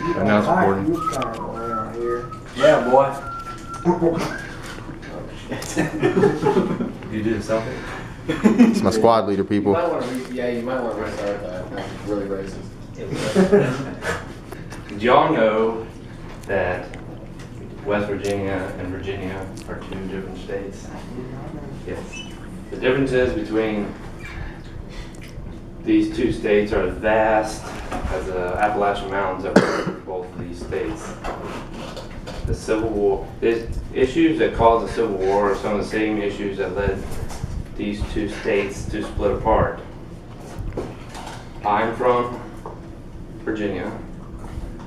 And now it's recording. You come around here. Yeah, boy. You did something? It's my squad leader, You people. might want to you might want to restart that. That's really racist. Did y'all know that West Virginia and Virginia are two different states? Yes. The differences between these two states are as vast as the Appalachian Mountains that border both of these states. The Civil War, the issues that caused the Civil War are some of the same issues that led these two states to split apart. I'm from Virginia.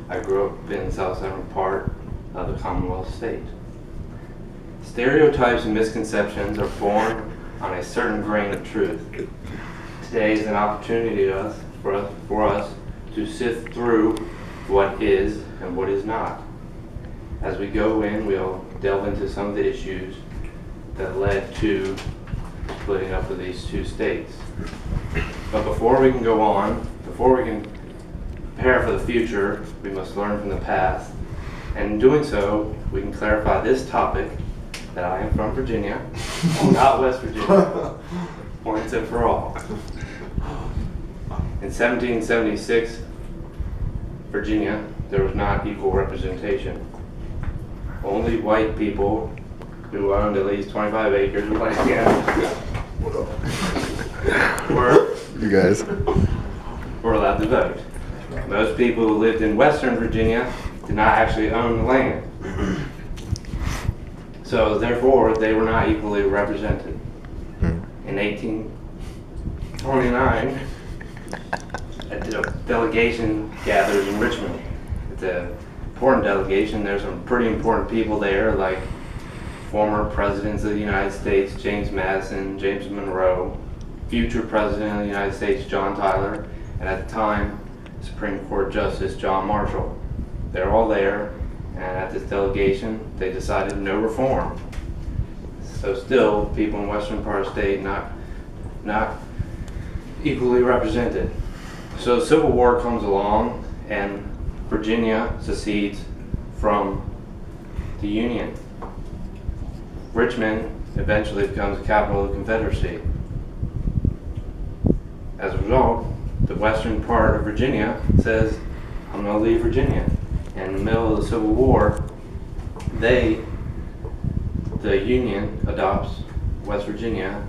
I grew up in the south central part of the Commonwealth state. Stereotypes and misconceptions are born on a certain grain of truth. Today is an opportunity for us to sift through what is and what is not. As we go in, we'll delve into some of the issues that led to splitting up of these two states. But before we can go on, before we can prepare for the future, we must learn from the past. And in doing so, we can clarify this topic that I am from Virginia, not West Virginia, once and for all. In 1776, Virginia, there was not equal representation. Only white people who owned at least 25 acres of land You guys. were allowed to vote. Most people who lived in Western Virginia did not actually own the land. So therefore, they were not equally represented. In 1829, a delegation gathered in Richmond. It's an important delegation. There's some pretty important people there, like former presidents of the United States, James Madison, James Monroe, future president of the United States, John Tyler, and at the time, Supreme Court Justice John Marshall. They're all there, and at this delegation, they decided no reform. So still, people in western part of the state not equally represented. So the Civil War comes along, and Virginia secedes from the Union. Richmond eventually becomes the capital of the Confederacy. As a result, the western part of Virginia says, I'm going to leave Virginia. And in the middle of the Civil War, the Union adopts West Virginia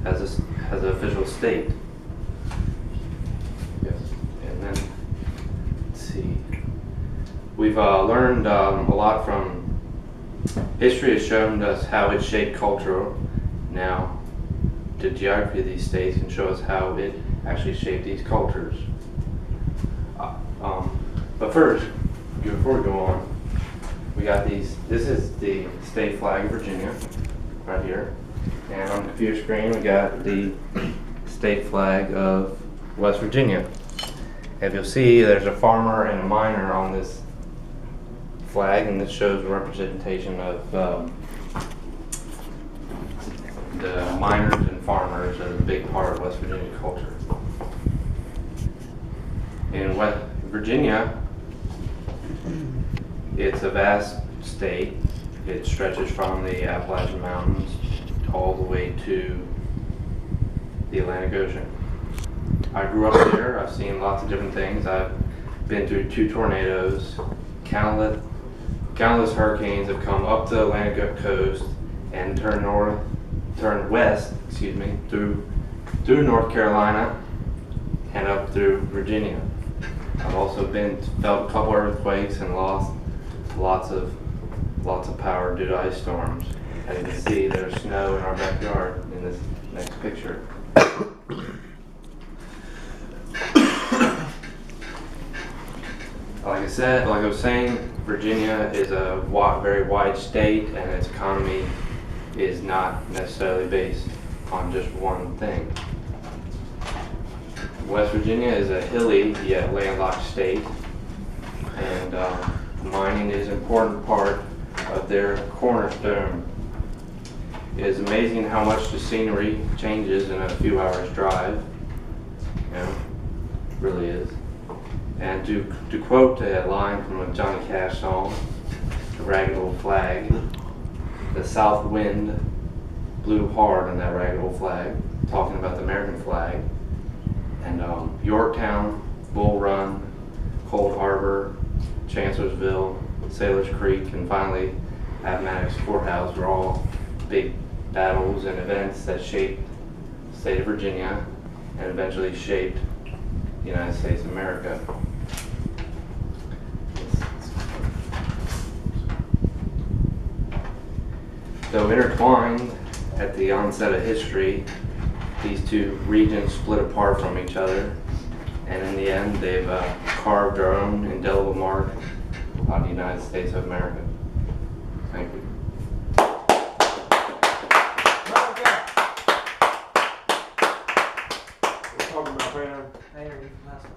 as an official state. Yes. And then, let's see. We've learned a lot from history has shown us how it shaped culture. Now, the geography of these states can show us how it actually shaped these cultures. But first, before we go on, we got these. This is the state flag of Virginia, right here. And on the computer screen, we got the state flag of West Virginia. If you'll see, there's a farmer and a miner on this flag, and this shows a representation of the miners and farmers as a big part of West Virginia culture. In West Virginia, it's a vast state. It stretches from the Appalachian Mountains all the way to the Atlantic Ocean. I grew up there. I've seen lots of different things. I've been through 2 tornadoes. Countless hurricanes have come up the Atlantic coast and turned west, through North Carolina and up through Virginia. I've also felt a couple earthquakes and lost lots of power due to ice storms. As you can see, there's snow in our backyard in this next picture. Like I was saying, Virginia is a very wide state, and its economy is not necessarily based on just one thing. West Virginia is a hilly yet landlocked state, and mining is an important part of their cornerstone. It is amazing how much the scenery changes in a few hours drive. You know, it really is. And to quote a line from a Johnny Cash song, The Ragged Old Flag, the south wind blew hard on that ragged old flag, talking about the American flag. And Yorktown, Bull Run, Cold Harbor, Chancellorsville, Sailors Creek, and finally Appomattox Courthouse were all big battles and events that shaped the state of Virginia and eventually shaped the United States of America. Though intertwined at the onset of history, these two regions split apart from each other, and in the end they've carved their own indelible mark on the United States of America. Thank you. Talking about Painter. Painter, you can pass it.